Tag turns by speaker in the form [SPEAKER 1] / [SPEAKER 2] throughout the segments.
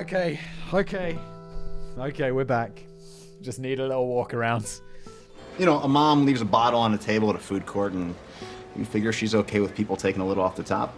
[SPEAKER 1] Okay, we're back. Just need a little walk around.
[SPEAKER 2] You know, a mom leaves a bottle on a table at a food court and you figure she's okay with people taking a little off the top.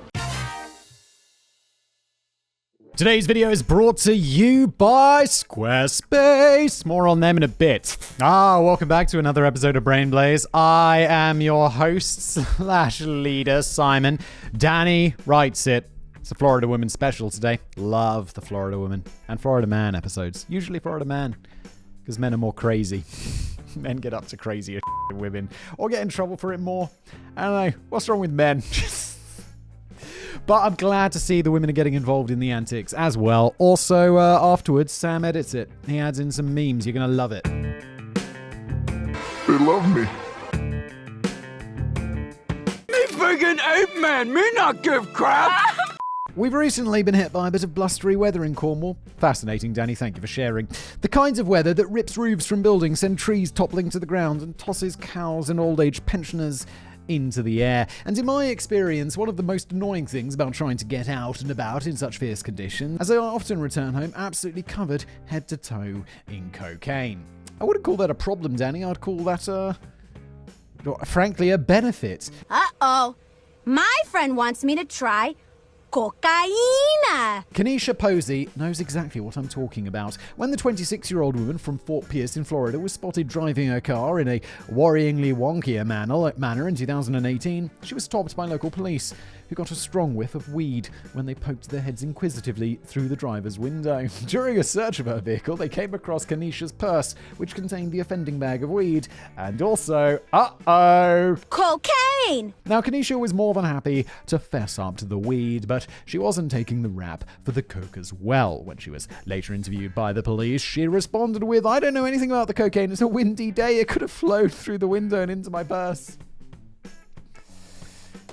[SPEAKER 1] Today's video is brought to you by Squarespace. More on them in a bit. Welcome back to another episode of Brain Blaze. I am your host / leader, Simon. Danny writes it. It's a Florida Woman special today. Love the Florida Woman and Florida Man episodes. Usually Florida Man, because men are more crazy. Men get up to crazier than women, or get in trouble for it more. I don't know. What's wrong with men? But I'm glad to see the women are getting involved in the antics as well. Also, afterwards, Sam edits it. He adds in some memes. You're going to love it.
[SPEAKER 3] They love me.
[SPEAKER 4] Me friggin' ape man, me not give crap.
[SPEAKER 1] We've recently been hit by a bit of blustery weather in Cornwall. Fascinating, Danny. Thank you for sharing. The kinds of weather that rips roofs from buildings, sends trees toppling to the ground, and tosses cows and old-age pensioners into the air. And in my experience, one of the most annoying things about trying to get out and about in such fierce conditions, as I often return home absolutely covered head to toe in cocaine. I wouldn't call that a problem, Danny. I'd call that, frankly, a benefit.
[SPEAKER 5] Uh-oh. My friend wants me to try cocaína.
[SPEAKER 1] Kanisha Posey knows exactly what I'm talking about. When the 26-year-old woman from Fort Pierce in Florida was spotted driving her car in a worryingly wonkier manner in 2018, she was stopped by local police, who got a strong whiff of weed when they poked their heads inquisitively through the driver's window. During a search of her vehicle, they came across Kanisha's purse, which contained the offending bag of weed, and also,
[SPEAKER 5] cocaine!
[SPEAKER 1] Now, Kanisha was more than happy to fess up to the weed, but she wasn't taking the rap for the coke as well. When she was later interviewed by the police, she responded with, "I don't know anything about the cocaine. It's a windy day. It could have flowed through the window and into my purse."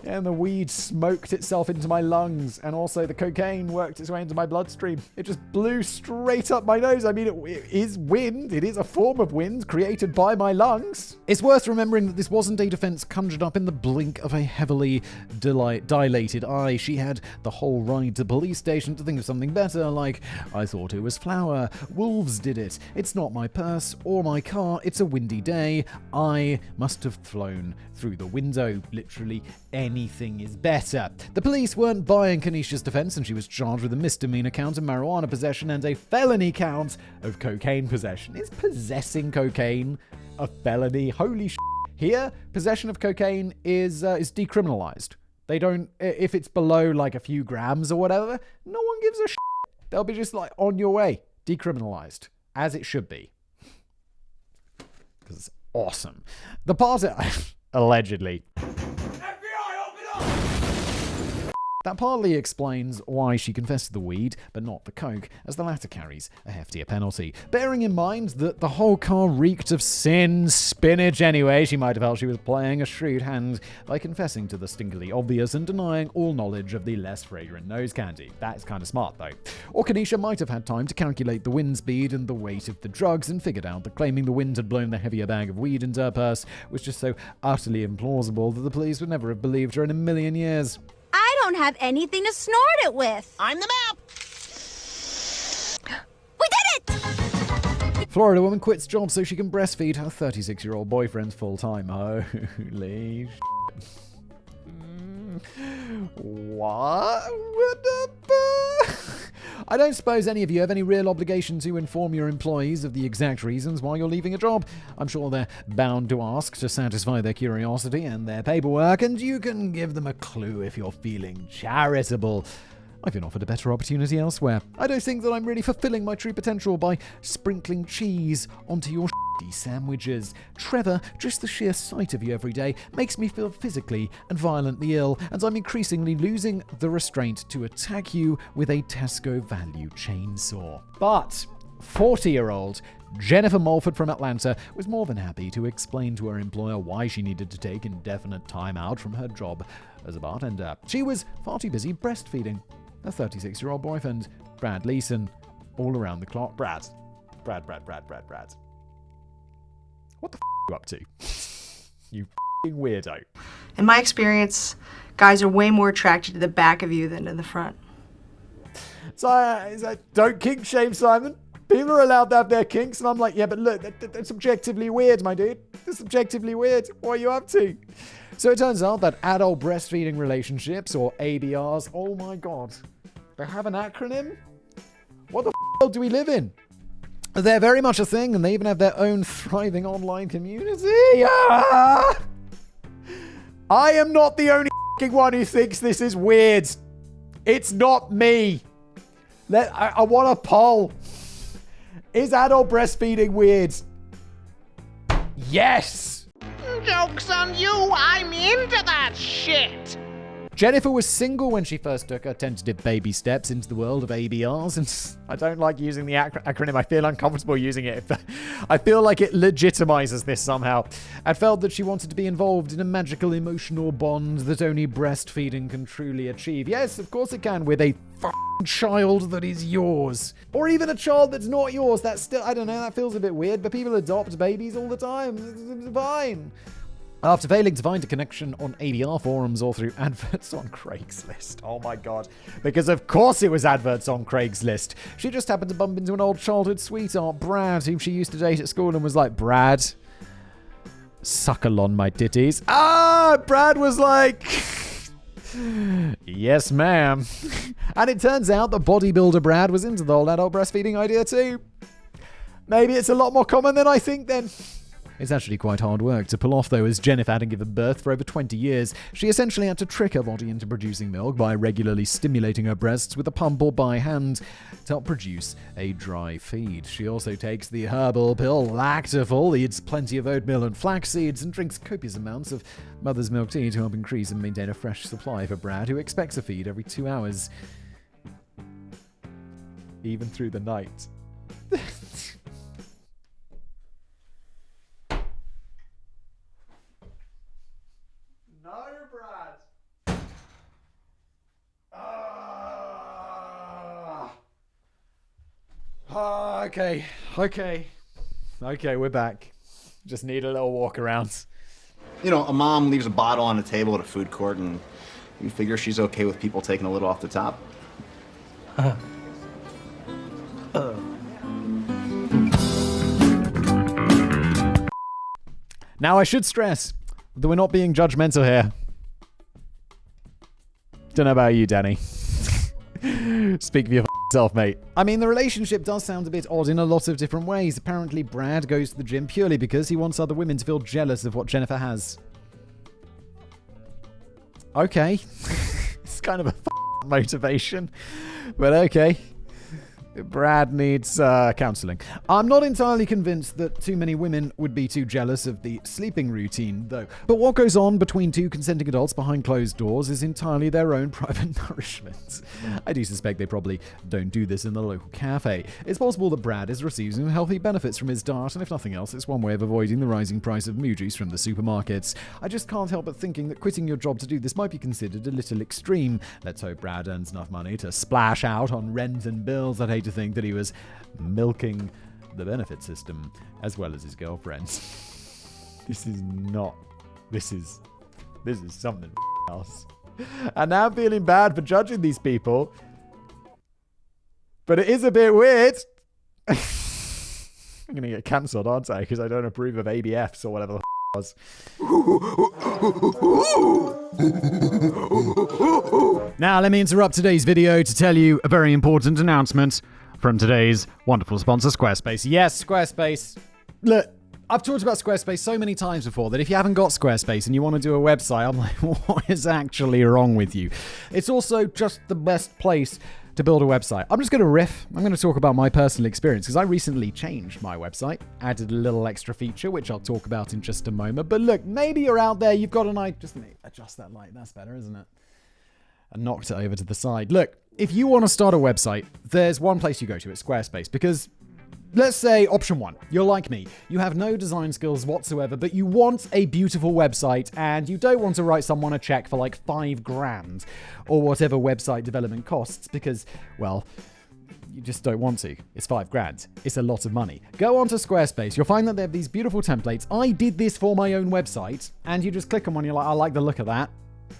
[SPEAKER 1] And the weed smoked itself into my lungs, and also the cocaine worked its way into my bloodstream. It just blew straight up my nose. I mean, it is wind. It is a form of wind created by my lungs. It's worth remembering that this wasn't a defense conjured up in the blink of a heavily dilated eye. She had the whole ride to the police station to think of something better, like, "I thought it was flour. Wolves did it. It's not my purse or my car. It's a windy day. I must have flown through the window." Literally anything is better. The police weren't buying Kanisha's defense, and she was charged with a misdemeanor count of marijuana possession and a felony count of cocaine possession. Is possessing cocaine a felony? Holy shit. Here, possession of cocaine is decriminalized. They don't, if it's below like a few grams or whatever, no one gives a shit. They'll be just like, on your way, decriminalized, as it should be. Because it's awesome. The part allegedly. That partly explains why she confessed to the weed, but not the coke, as the latter carries a heftier penalty. Bearing in mind that the whole car reeked of sin spinach anyway, she might have felt she was playing a shrewd hand by confessing to the stinkily obvious and denying all knowledge of the less fragrant nose candy. That is kind of smart, though. Or Kanisha might have had time to calculate the wind speed and the weight of the drugs and figured out that claiming the wind had blown the heavier bag of weed into her purse was just so utterly implausible that the police would never have believed her in a million years.
[SPEAKER 5] I don't have anything to snort it with. I'm the map. We did it!
[SPEAKER 1] Florida woman quits job so she can breastfeed her 36-year-old boyfriend full-time. Holy shit. What? I don't suppose any of you have any real obligation to inform your employees of the exact reasons why you're leaving a job. I'm sure they're bound to ask to satisfy their curiosity and their paperwork, and you can give them a clue if you're feeling charitable. I've been offered a better opportunity elsewhere. I don't think that I'm really fulfilling my true potential by sprinkling cheese onto your shitty sandwiches. Trevor, just the sheer sight of you every day makes me feel physically and violently ill, and I'm increasingly losing the restraint to attack you with a Tesco value chainsaw. But 40-year-old Jennifer Mulford from Atlanta was more than happy to explain to her employer why she needed to take indefinite time out from her job as a bartender. She was far too busy breastfeeding her 36-year-old boyfriend, Brad Leeson, all around the clock. Brad. What the f*** are you up to? You f***ing weirdo.
[SPEAKER 6] In my experience, guys are way more attracted to the back of you than to the front.
[SPEAKER 1] So don't kink shame, Simon. People are allowed to have their kinks, and I'm like, yeah, but look, that's objectively weird, my dude. That's objectively weird. What are you up to? So it turns out that adult breastfeeding relationships, or ABRs, oh my god, they have an acronym? What the f*** do we live in? They're very much a thing, and they even have their own thriving online community. Ah! I am not the only one who thinks this is weird. It's not me. I want a poll. Is adult breastfeeding weird? Yes!
[SPEAKER 3] Joke's on you, I'm into that shit!
[SPEAKER 1] Jennifer was single when she first took her tentative baby steps into the world of ABRs, and I don't like using the acronym. I feel uncomfortable using it. I feel like it legitimizes this somehow. I felt that she wanted to be involved in a magical emotional bond that only breastfeeding can truly achieve. Yes, of course it can, with a child that is yours. Or even a child that's not yours. That's still, I don't know, that feels a bit weird, but people adopt babies all the time. It's fine. After failing to find a connection on ABR forums or through adverts on Craigslist. Oh my god. Because of course it was adverts on Craigslist. She just happened to bump into an old childhood sweetheart, Brad, whom she used to date at school, and was like, Brad, suckle on my titties. Brad was like, yes, ma'am. And it turns out that bodybuilder Brad was into the whole adult breastfeeding idea too. Maybe it's a lot more common than I think then. It's actually quite hard work to pull off, though, as Jennifer hadn't given birth for over 20 years. She essentially had to trick her body into producing milk by regularly stimulating her breasts with a pump or by hand to help produce a dry feed. She also takes the herbal pill Lactiful, eats plenty of oatmeal and flax seeds, and drinks copious amounts of mother's milk tea to help increase and maintain a fresh supply for Brad, who expects a feed every 2 hours. Even through the night. Okay, we're back. Just need a little walk around.
[SPEAKER 2] You know, a mom leaves a bottle on the table at a food court, and you figure she's okay with people taking a little off the top.
[SPEAKER 1] Now, I should stress that we're not being judgmental here. Don't know about you, Danny. Speak for yourself, mate. I mean, the relationship does sound a bit odd in a lot of different ways. Apparently, Brad goes to the gym purely because he wants other women to feel jealous of what Jennifer has. Okay. It's kind of a motivation, but okay. Brad needs counseling. I'm not entirely convinced that too many women would be too jealous of the sleeping routine, though. But what goes on between two consenting adults behind closed doors is entirely their own private nourishment. I do suspect they probably don't do this in the local cafe. It's possible that Brad is receiving healthy benefits from his diet, and if nothing else, it's one way of avoiding the rising price of moo juice from the supermarkets. I just can't help but thinking that quitting your job to do this might be considered a little extreme. Let's hope Brad earns enough money to splash out on rent and bills. I'd hate to think that he was milking the benefit system as well as his girlfriend. This is something else. And now I'm feeling bad for judging these people, but it is a bit weird. I'm gonna get cancelled, aren't I, because I don't approve of ABFs or whatever the was. Now let me interrupt today's video to tell you a very important announcement from today's wonderful sponsor, Squarespace. Yes, Squarespace. Look, I've talked about Squarespace so many times before that if you haven't got Squarespace and you want to do a website, I'm like, what is actually wrong with you? It's also just the best place to build a website. I'm just going to riff. I'm going to talk about my personal experience because I recently changed my website, added a little extra feature, which I'll talk about in just a moment. But look, maybe you're out there, you've got an idea. Just adjust that light. That's better, isn't it? And knocked it over to the side. Look, if you want to start a website, there's one place you go to. It's Squarespace, because let's say option one, you're like me. You have no design skills whatsoever, but you want a beautiful website and you don't want to write someone a check for like $5,000 or whatever website development costs because, well, you just don't want to. It's $5,000. It's a lot of money. Go onto Squarespace. You'll find that they have these beautiful templates. I did this for my own website and you just click on one. You're like, I like the look of that.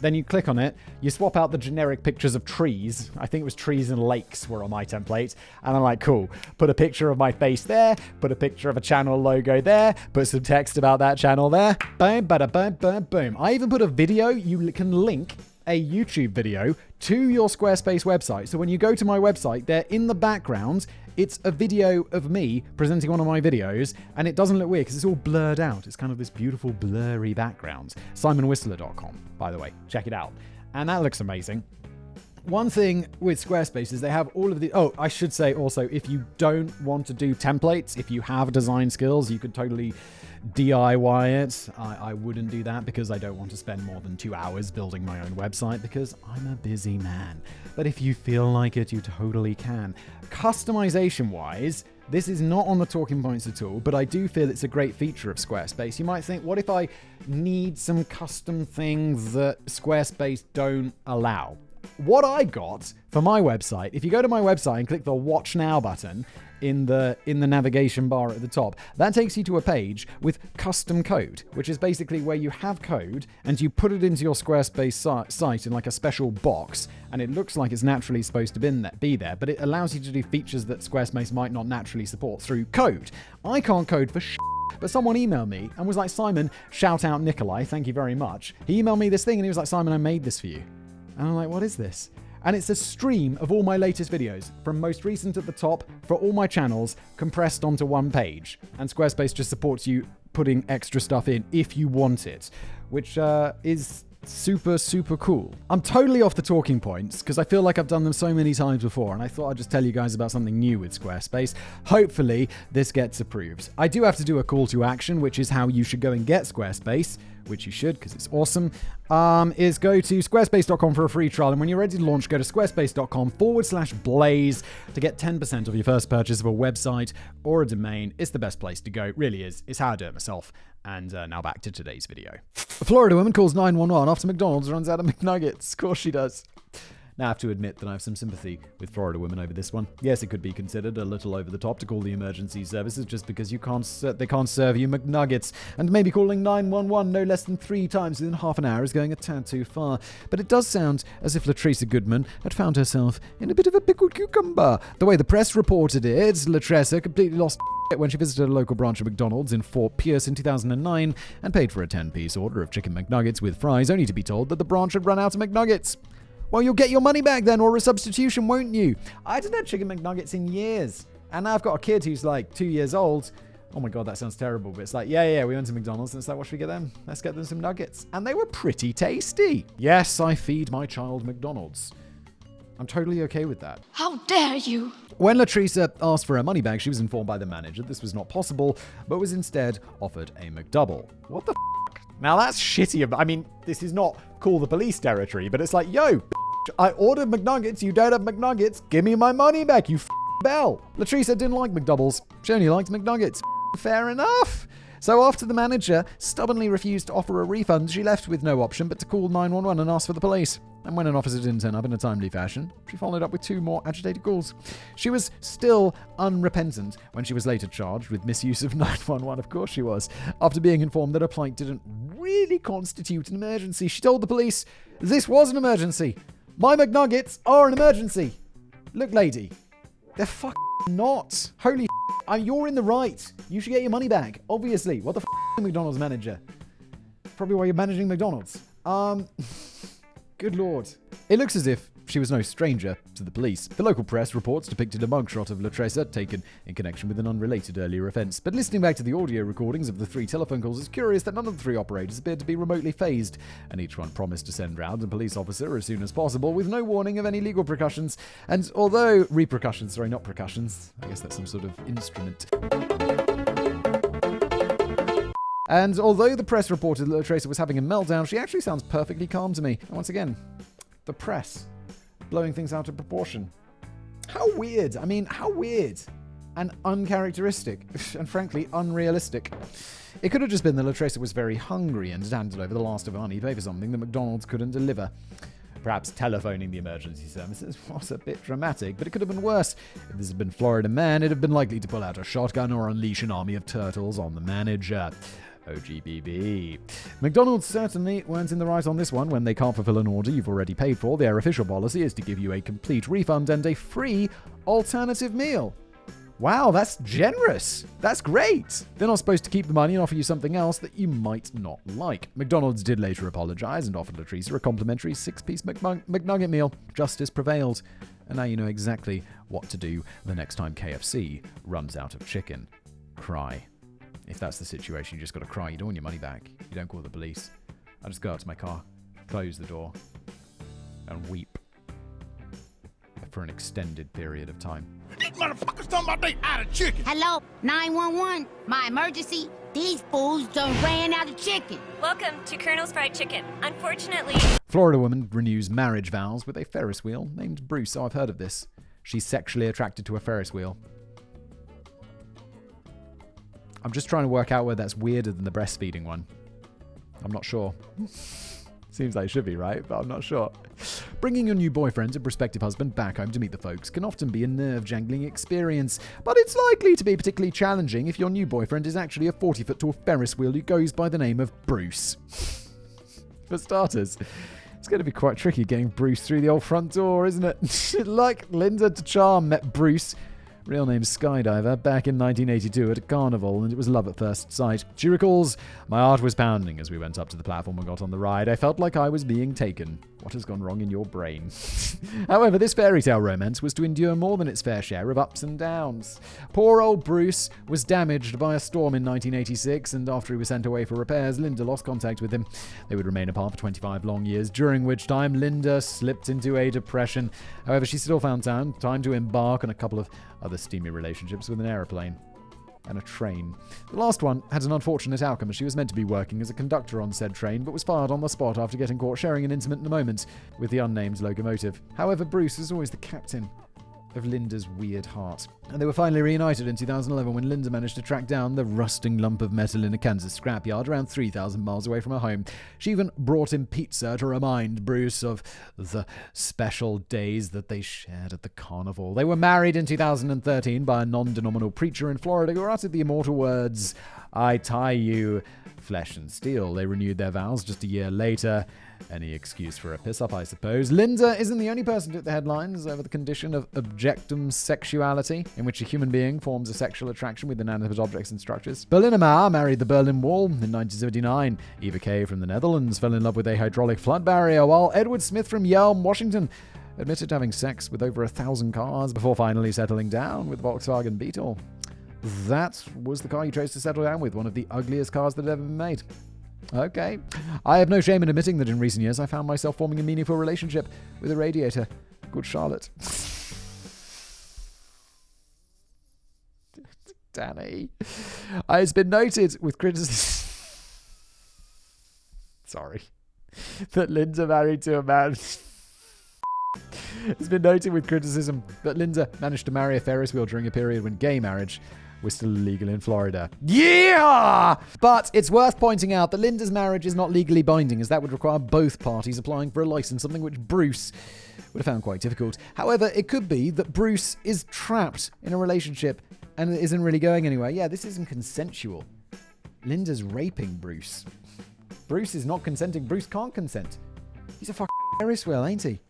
[SPEAKER 1] Then you click on it, you swap out the generic pictures of trees. I think it was trees and lakes were on my template. And I'm like, cool. Put a picture of my face there, put a picture of a channel logo there, put some text about that channel there. Boom, bada, boom, boom, boom. I even put a video. You can link a YouTube video to your Squarespace website. So when you go to my website, there in the background, it's a video of me presenting one of my videos, and it doesn't look weird because it's all blurred out. It's kind of this beautiful blurry background. SimonWhistler.com, by the way. Check it out. And that looks amazing. One thing with Squarespace is they have all of the... Oh, I should say also, if you don't want to do templates, if you have design skills, you could totally DIY it. I wouldn't do that because I don't want to spend more than 2 hours building my own website because I'm a busy man. But if you feel like it, you totally can. Customization-wise, this is not on the talking points at all, but I do feel it's a great feature of Squarespace. You might think, what if I need some custom things that Squarespace don't allow? What I got for my website, if you go to my website and click the Watch Now button in the navigation bar at the top, that takes you to a page with custom code, which is basically where you have code and you put it into your Squarespace site in like a special box, and it looks like it's naturally supposed to be there, but it allows you to do features that Squarespace might not naturally support through code. I can't code for but someone emailed me and was like, Simon, shout out Nikolai, thank you very much. He emailed me this thing and he was like, Simon, I made this for you. And I'm like, what is this? And it's a stream of all my latest videos, from most recent at the top, for all my channels, compressed onto one page. And Squarespace just supports you putting extra stuff in if you want it, which is super, super cool. I'm totally off the talking points because I feel like I've done them so many times before, and I thought I'd just tell you guys about something new with Squarespace. Hopefully, this gets approved. I do have to do a call to action, which is how you should go and get Squarespace, which you should because it's awesome, is go to squarespace.com for a free trial. And when you're ready to launch, go to squarespace.com/blaze to get 10% of your first purchase of a website or a domain. It's the best place to go. It really is. It's how I do it myself. And now back to today's video. A Florida woman calls 911 after McDonald's runs out of McNuggets. Of course she does. Now, I have to admit that I have some sympathy with Florida women over this one. Yes, it could be considered a little over the top to call the emergency services just because they can't serve you McNuggets. And maybe calling 911 no less than 3 times within half an hour is going a tad too far. But it does sound as if Latricia Goodman had found herself in a bit of a pickled cucumber. The way the press reported it, Latricia completely lost when she visited a local branch of McDonald's in Fort Pierce in 2009 and paid for a 10-piece order of chicken McNuggets with fries, only to be told that the branch had run out of McNuggets. Well, you'll get your money back then, or a substitution, won't you? I hadn't had chicken McNuggets in years. And now I've got a kid who's like 2 years old. Oh my God, that sounds terrible. But it's like, yeah, we went to McDonald's and it's like, what should we get them? Let's get them some nuggets. And they were pretty tasty. Yes, I feed my child McDonald's. I'm totally okay with that.
[SPEAKER 6] How dare you?
[SPEAKER 1] When Latricia asked for her money back, she was informed by the manager this was not possible, but was instead offered a McDouble. What the f***? Now that's shitty. I mean, this is not call the police territory, but it's like, yo, I ordered McNuggets, you don't have McNuggets, give me my money back, you bell. Latricia didn't like McDoubles, she only liked McNuggets. Fair enough. So after the manager stubbornly refused to offer a refund, she left with no option but to call 911 and ask for the police. And when an officer didn't turn up in a timely fashion, she followed up with 2 more agitated calls. She was still unrepentant when she was later charged with misuse of 911. Of course she was. After being informed that her plight didn't really constitute an emergency, she told the police, this was an emergency. My McNuggets are an emergency. Look, lady, they're not. Holy you're in the right. You should get your money back. Obviously. What the McDonald's manager? Probably while you're managing McDonald's. Good Lord. It looks as if she was no stranger to the police. The local press reports depicted a mugshot of Latricia taken in connection with an unrelated earlier offence. But listening back to the audio recordings of the 3 telephone calls, it's curious that none of the 3 operators appeared to be remotely phased, and each one promised to send round a police officer as soon as possible with no warning of any legal repercussions. And although not percussions, I guess that's some sort of instrument. And although the press reported that Latricia was having a meltdown, she actually sounds perfectly calm to me. And once again, the press blowing things out of proportion. How weird. I mean, how weird and uncharacteristic and frankly unrealistic. It could have just been that Latricia was very hungry and had handed over the last of her money to pay for something that McDonald's couldn't deliver. Perhaps telephoning the emergency services was a bit dramatic, but it could have been worse. If this had been Florida man, it'd have been likely to pull out a shotgun or unleash an army of turtles on the manager. OGBB. McDonald's certainly weren't in the right on this one. When they can't fulfill an order you've already paid for, their official policy is to give you a complete refund and a free alternative meal. Wow, that's generous. That's great. They're not supposed to keep the money and offer you something else that you might not like. McDonald's did later apologize and offered Latrice a complimentary 6-piece McNugget meal. Justice prevailed. And now you know exactly what to do the next time KFC runs out of chicken. Cry. If that's the situation, you just got to cry. You don't want your money back. You don't call the police. I just go out to my car, close the door, and weep for an extended period of time.
[SPEAKER 6] These motherfuckers talking about they out of chicken.
[SPEAKER 5] Hello, 911. My emergency. These fools done ran out of chicken.
[SPEAKER 7] Welcome to Colonel's Fried Chicken. Unfortunately...
[SPEAKER 1] Florida woman renews marriage vows with a Ferris wheel named Bruce. Oh, I've heard of this. She's sexually attracted to a Ferris wheel. I'm just trying to work out whether that's weirder than the breastfeeding one. I'm not sure. Seems like it should be, right? But I'm not sure. Bringing your new boyfriend and prospective husband back home to meet the folks can often be a nerve-jangling experience, but it's likely to be particularly challenging if your new boyfriend is actually a 40-foot tall Ferris wheel who goes by the name of Bruce. For starters, it's going to be quite tricky getting Bruce through the old front door, isn't it? Like Linda DeCharm met Bruce, real name Skydiver, back in 1982 at a carnival, and it was love at first sight. She recalls, "My heart was pounding as we went up to the platform and got on the ride. I felt like I was being taken. What has gone wrong in your brain?" However, this fairy tale romance was to endure more than its fair share of ups and downs. Poor old Bruce was damaged by a storm in 1986, and after he was sent away for repairs, Linda lost contact with him. They would remain apart for 25 long years, during which time Linda slipped into a depression. However, she still found time to embark on a couple of other steamy relationships with an aeroplane and a train. The last one had an unfortunate outcome, as she was meant to be working as a conductor on said train, but was fired on the spot after getting caught sharing an intimate moment with the unnamed locomotive. However, Bruce was always the captain of Linda's weird heart. And they were finally reunited in 2011 when Linda managed to track down the rusting lump of metal in a Kansas scrapyard around 3,000 miles away from her home. She even brought him pizza to remind Bruce of the special days that they shared at the carnival. They were married in 2013 by a non-denominational preacher in Florida who uttered the immortal words, "I tie you, flesh and steel." They renewed their vows just a year later. Any excuse for a piss-up, I suppose. Linda isn't the only person to hit the headlines over the condition of objectum sexuality, in which a human being forms a sexual attraction with inanimate objects and structures. Berliner Mauer married the Berlin Wall in 1979. Eva Kay from the Netherlands fell in love with a hydraulic flood barrier, while Edward Smith from Yelm, Washington, admitted to having sex with over 1,000 cars before finally settling down with Volkswagen Beetle. That was the car you chose to settle down with, one of the ugliest cars that had ever been made. Okay. I have no shame in admitting that in recent years I found myself forming a meaningful relationship with a radiator called Charlotte. Danny. It's been noted with criticism... Sorry. That Linda married to a man... It's been noted with criticism that Linda managed to marry a Ferris wheel during a period when gay marriage was still illegal in Florida. Yeah! But it's worth pointing out that Linda's marriage is not legally binding, as that would require both parties applying for a license, something which Bruce would have found quite difficult. However, it could be that Bruce is trapped in a relationship and it isn't really going anywhere. Yeah, this isn't consensual. Linda's raping Bruce. Bruce is not consenting. Bruce can't consent. He's a fucking Ferris wheel, ain't he?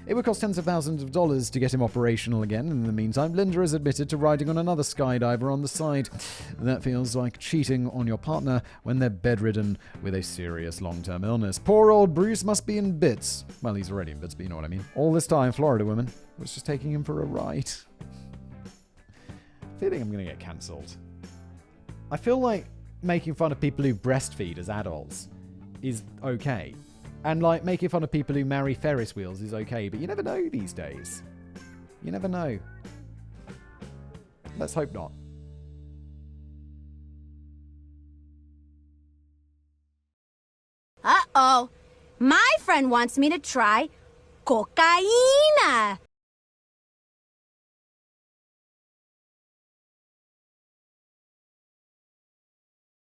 [SPEAKER 1] It would cost tens of thousands of dollars to get him operational again. In the meantime, Linda has admitted to riding on another skydiver on the side. That feels like cheating on your partner when they're bedridden with a serious long-term illness. Poor old Bruce must be in bits. Well, he's already in bits, but you know what I mean. All this time, Florida woman was just taking him for a ride. I feel like I'm going to get cancelled. I feel like making fun of people who breastfeed as adults is okay. And like making fun of people who marry Ferris wheels is okay, but you never know these days. You never know. Let's hope not.
[SPEAKER 5] Uh-oh. My friend wants me to try cocaína.